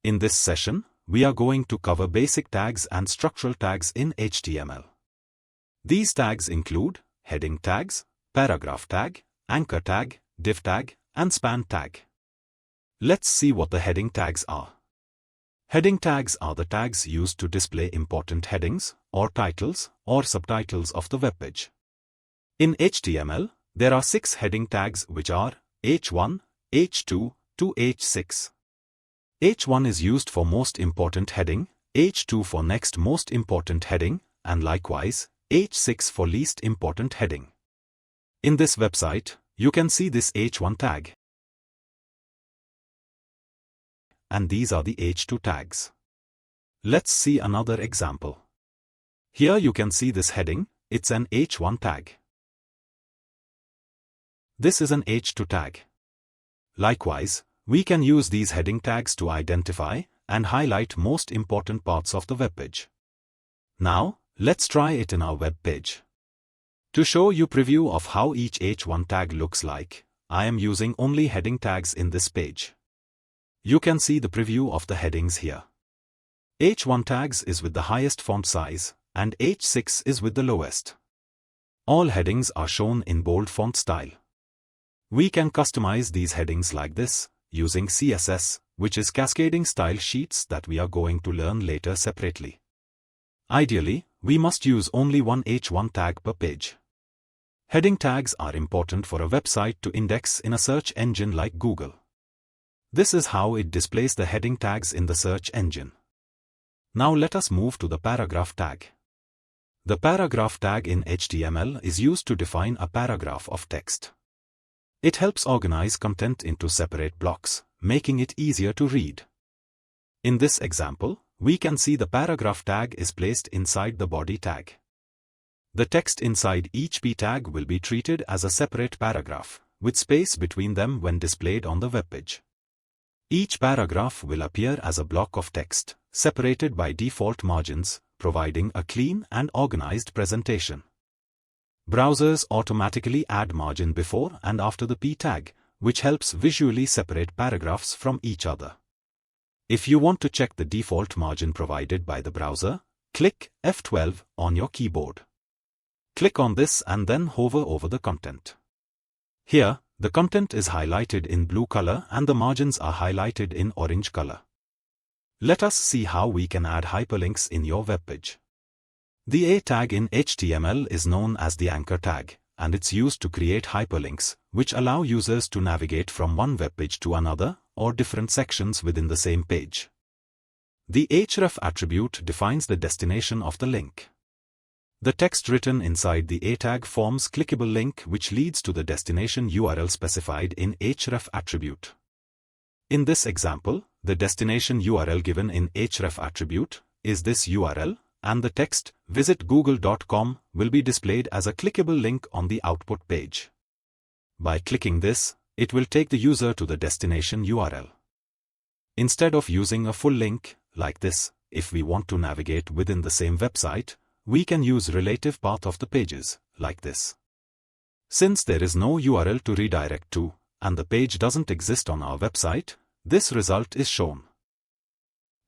In this session, we are going to cover basic tags and structural tags in HTML. These tags include heading tags, paragraph tag, anchor tag, div tag, and span tag. Let's see what the heading tags are. Heading tags are the tags used to display important headings, or titles, or subtitles of the webpage. In HTML, there are 6 heading tags which are H1, H2 to H6. H1 is used for most important heading, H2 for next most important heading, and likewise, H6 for least important heading. In this website, you can see this H1 tag. And these are the H2 tags. Let's see another example. Here you can see this heading, it's an H1 tag. This is an H2 tag. Likewise, we can use these heading tags to identify and highlight most important parts of the webpage. Now, let's try it in our web page. To show you preview of how each H1 tag looks like, I am using only heading tags in this page. You can see the preview of the headings here. H1 tags is with the highest font size, and H6 is with the lowest. All headings are shown in bold font style. We can customize these headings like this, using CSS, which is cascading style sheets that we are going to learn later separately. Ideally, we must use only one H1 tag per page. Heading tags are important for a website to index in a search engine like Google. This is how it displays the heading tags in the search engine. Now let us move to the paragraph tag. The paragraph tag in HTML is used to define a paragraph of text. It helps organize content into separate blocks, making it easier to read. In this example, we can see the paragraph tag is placed inside the body tag. The text inside each p tag will be treated as a separate paragraph, with space between them when displayed on the webpage. Each paragraph will appear as a block of text, separated by default margins, providing a clean and organized presentation. Browsers automatically add margin before and after the p tag, which helps visually separate paragraphs from each other. If you want to check the default margin provided by the browser, click F12 on your keyboard. Click on this and then hover over the content. Here, the content is highlighted in blue color and the margins are highlighted in orange color. Let us see how we can add hyperlinks in your webpage. The A tag in HTML is known as the anchor tag, and it's used to create hyperlinks, which allow users to navigate from one webpage to another, or different sections within the same page. The href attribute defines the destination of the link. The text written inside the A tag forms clickable link which leads to the destination URL specified in href attribute. In this example, the destination URL given in href attribute is this URL, and the text, visit google.com, will be displayed as a clickable link on the output page. By clicking this, it will take the user to the destination URL. Instead of using a full link, like this, if we want to navigate within the same website, we can use relative path of the pages, like this. Since there is no URL to redirect to, and the page doesn't exist on our website, this result is shown.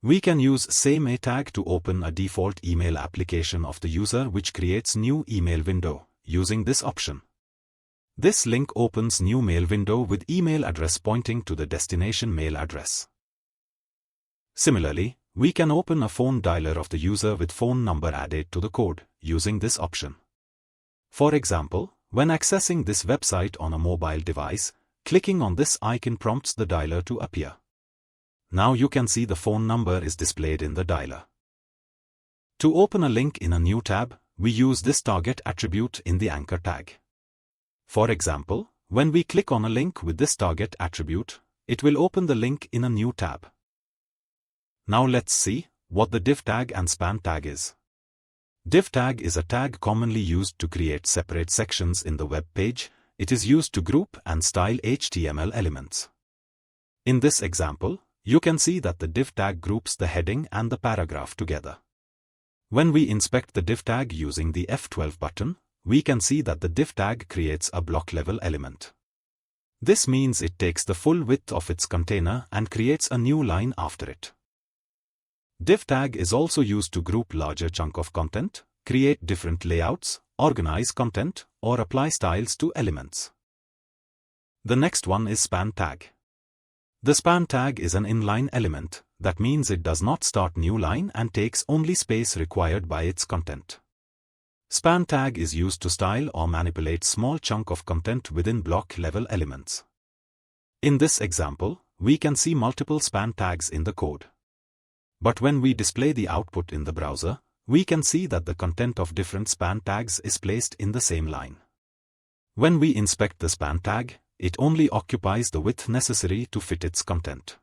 We can use same A tag to open a default email application of the user which creates new email window, using this option. This link opens new mail window with email address pointing to the destination mail address. Similarly, we can open a phone dialer of the user with phone number added to the code, using this option. For example, when accessing this website on a mobile device, clicking on this icon prompts the dialer to appear. Now you can see the phone number is displayed in the dialer. To open a link in a new tab, we use this target attribute in the anchor tag. For example, when we click on a link with this target attribute, it will open the link in a new tab. Now let's see what the div tag and span tag is. Div tag is a tag commonly used to create separate sections in the web page. It is used to group and style HTML elements. In this example, you can see that the div tag groups the heading and the paragraph together. When we inspect the div tag using the F12 button, we can see that the div tag creates a block level element. This means it takes the full width of its container and creates a new line after it. Div tag is also used to group larger chunk of content, create different layouts, organize content, or apply styles to elements. The next one is span tag. The span tag is an inline element, that means it does not start new line and takes only space required by its content. Span tag is used to style or manipulate small chunk of content within block level elements. In this example, we can see multiple span tags in the code. But when we display the output in the browser, we can see that the content of different span tags is placed in the same line. When we inspect the span tag, it only occupies the width necessary to fit its content.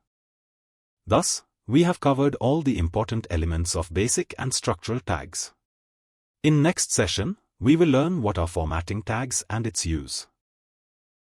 Thus, we have covered all the important elements of basic and structural tags. In next session, we will learn what are formatting tags and its use.